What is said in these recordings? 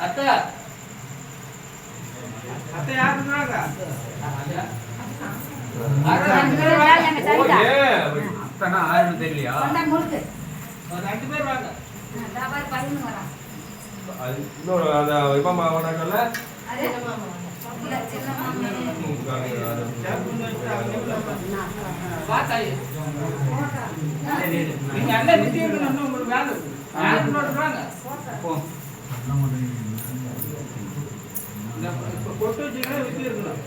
அத்தை அத்தை யாருன்றாங்க அத்தனா ஆயிரம் தெரியலையா ரெண்டு பேர் வாங்க இன்னொரு அந்த இப்பமா வராங்கல்ல நீங்க அண்ணன் நிச்சயம் உங்களுக்கு வேலை கொட்டு வச்சுக்கிட்டே வித்து இருக்கணும்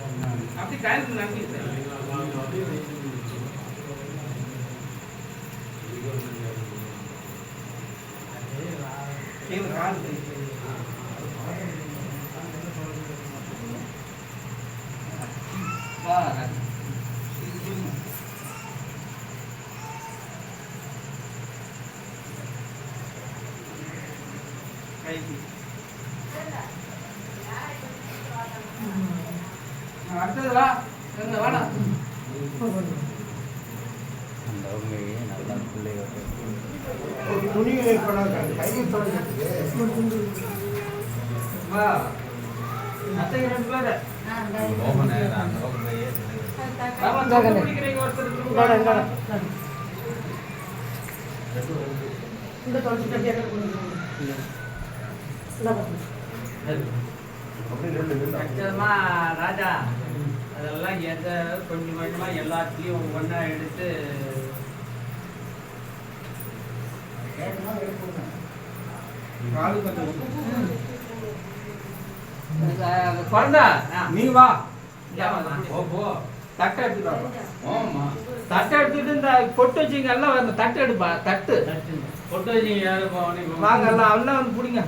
அப்படி காயத்துக்கு நம்பி அடுத்தது வா வாடா நல்லா பிள்ளைகள் துணிகளை கையில் வா அத்தை ரெண்டு பேர் ராஜா அதெல்லாம் எதை கொஞ்சம் கொஞ்சமா எல்லாத்தையும் ஒவ்வொன்றா எடுத்து குழந்தா நீ வா தட்டை எடுத்துட்டு தட்டை எடுத்துட்டு இந்த பொட்டு வச்சிங்க எல்லாம் வந்து தட்டை எடுப்பா தட்டு பொட்டு வச்சிங்க யாரும் வாங்க எல்லாம் எல்லாம் வந்து பிடிங்க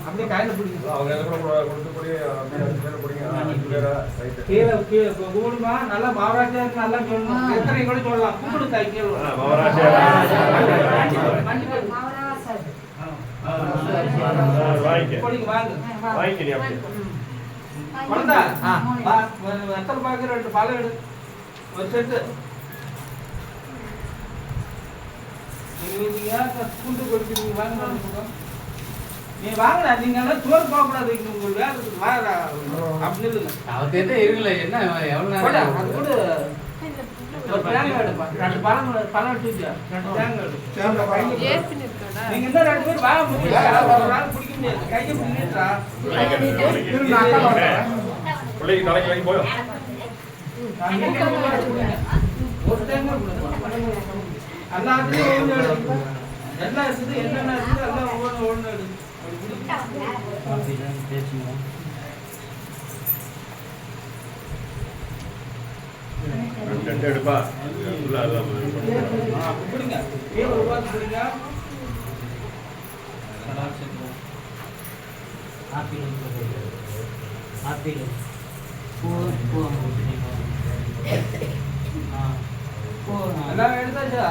அப்படியே கையில பிடிங்க கீழே கீழே கூடுமா நல்லா மகாராஷ்டிரா நல்லா சொல்லணும் எத்தனை கூட சொல்லலாம் கூப்பிடு தாய் கீழே குழந்தா எத்தனை பாக்கு ரெண்டு பழம் எடு ஒரு செட்டு குண்டு கொடுத்துருங்க வாங்க நீ வாங்கடா நீங்க எல்லாம் சோறு போகக்கூடாது உங்களுக்கு வேலை அப்படின்னு இல்லைங்க அவர்கிட்ட இருக்குல்ல என்ன எவ்வளோ அது கூட ஒரு தேங்காய் எடுப்பா ரெண்டு பழம் எடுத்து ரெண்டு தேங்காய் எடு நீங்க இந்த ரெண்டு பேர் வாங்க முடியல பிடிக்க முடியாது கையை பிடிக்கிறா பிள்ளைக்கு தலைக்கு வாங்கி போயும் ஒரு தேங்காய் எல்லாத்துலயும் எல்லாம் இருக்குது என்னென்ன இருக்குது எல்லாம் ஒவ்வொன்று ஒன்று எடுக்கு எடுப்பா பிடிங்க கீழே உருவாக்கி பிடிங்க ஆப்பிள் எல்லாம் எடுத்தாச்சா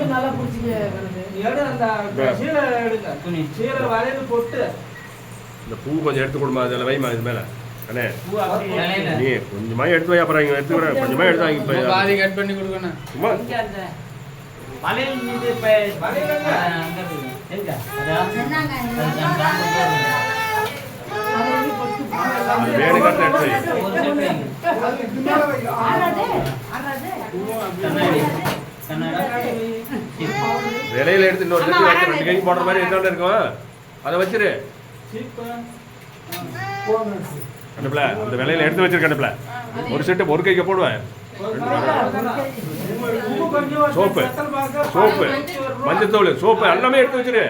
நல்லா பிடிச்சிக்க எடு அந்த சீலை எடுங்க துணி சீலை வளையல போட்டு இந்த பூ கொஞ்சம் எடுத்து கொடுமா அதில் வைமா இது மேலே அண்ணே நீ கொஞ்சமா எடுத்து வை அப்புறம் இங்கே எடுத்துக்கிறேன் கொஞ்சமா எடுத்து வாங்கி பாதி கட் பண்ணி கொடுக்கணும் சும்மா வளையல் மீது விலையில எடுத்து இன்னொரு ரெண்டு கை போடுற மாதிரி என்ன இருக்கும் அதை வச்சிரு கண்டுப்பில அந்த விலையில எடுத்து வச்சிரு கண்டுப்பில ஒரு செட்டு ஒரு கைக்கு போடுவேன் சோப்பு சோப்பு மஞ்சத்தூள் சோப்பு எல்லாமே எடுத்து வச்சிரு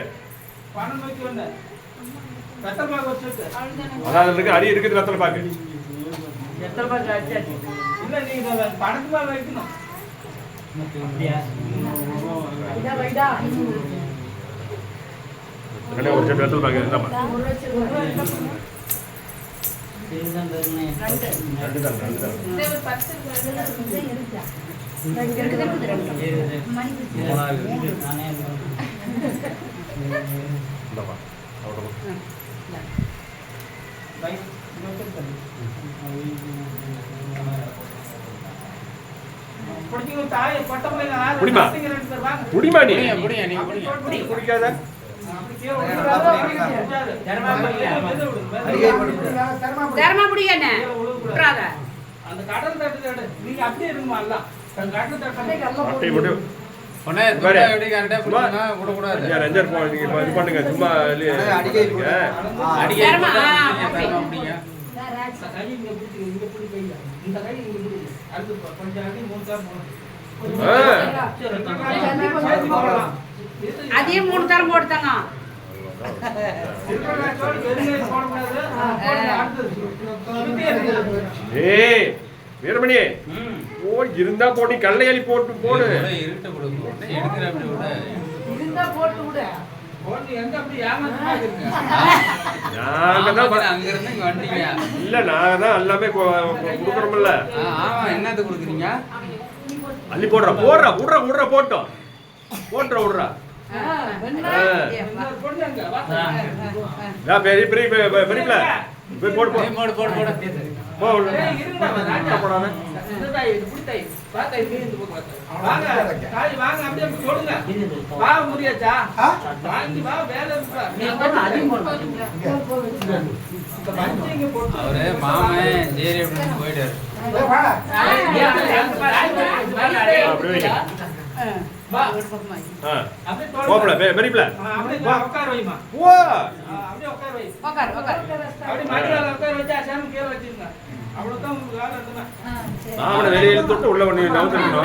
அதாவது இருக்கு அடி இருக்குது வெத்தலை பாக்கு ஒரு செட்டு வெத்தலை பாக்கு இருந்தாமா ரைட் இன்னொரு தள்ளி புடிங்க தாய் பட்டமலை நான் புடிமா ரெண்டு பேர் வாங்க புடிமா நீ நீங்க புடிக்காத தர்மா புடியனே விட்றாத அந்த கடல் தட்டு நீங்க அப்படியே இருங்கமா எல்லாம் கடல் தட்டு அட்டை போடு ஒண்ணே துண்டை எப்படி கரெக்டா புடிச்சனா விட கூடாது யார் என்ஜாய் பண்ணுங்க இது பண்ணுங்க சும்மா அடிக்கை அடிக்க அடிக்க தர்மா, தர்மா புடிங்க கை இங்க பிடிச்சி இங்க பிடி கையா இந்த கை இங்க பிடி அடுத்து கொஞ்சம் அடி மூணு தான் போணும் அதே 3 தரம் போட்டுட்டாங்க ஏய் வீரமணி ஓ இருந்தா போடி கல்லையலி போட்டு போடு இருட்ட கொடுங்க உடனே எடுக்கிற அப்படி விட இருந்தா போட்டு விடு நாங்க தான் அங்க இருந்து இங்க வந்தீங்க இல்ல நாங்க தான் எல்லாமே குடுக்குறோம்ல ஆமா என்னது குடுக்குறீங்க அள்ளி போடுறா போடுறா விடுறா விடுறா போட்டோம் போட்டுறா விடுறா பெரிய பெரிய பெரியல போய் போடு போடு போடு போடு போடு அவரு மாமன் ஜேரி அப்படின்னு போயிட்டாரு போப்பல பெரியல உட்கார வைமா ஓ அப்படியே உட்கார வை உட்கார் உட்கார் அப்படி மாடியில உட்கார வச்சா சாமி கீழே வச்சிருங்க அவ்வளவுதான் உங்களுக்கு வேலை இருக்குன்னா ஆமாம் வெளியில தொட்டு உள்ள ஒண்ணு நவுத்தணும்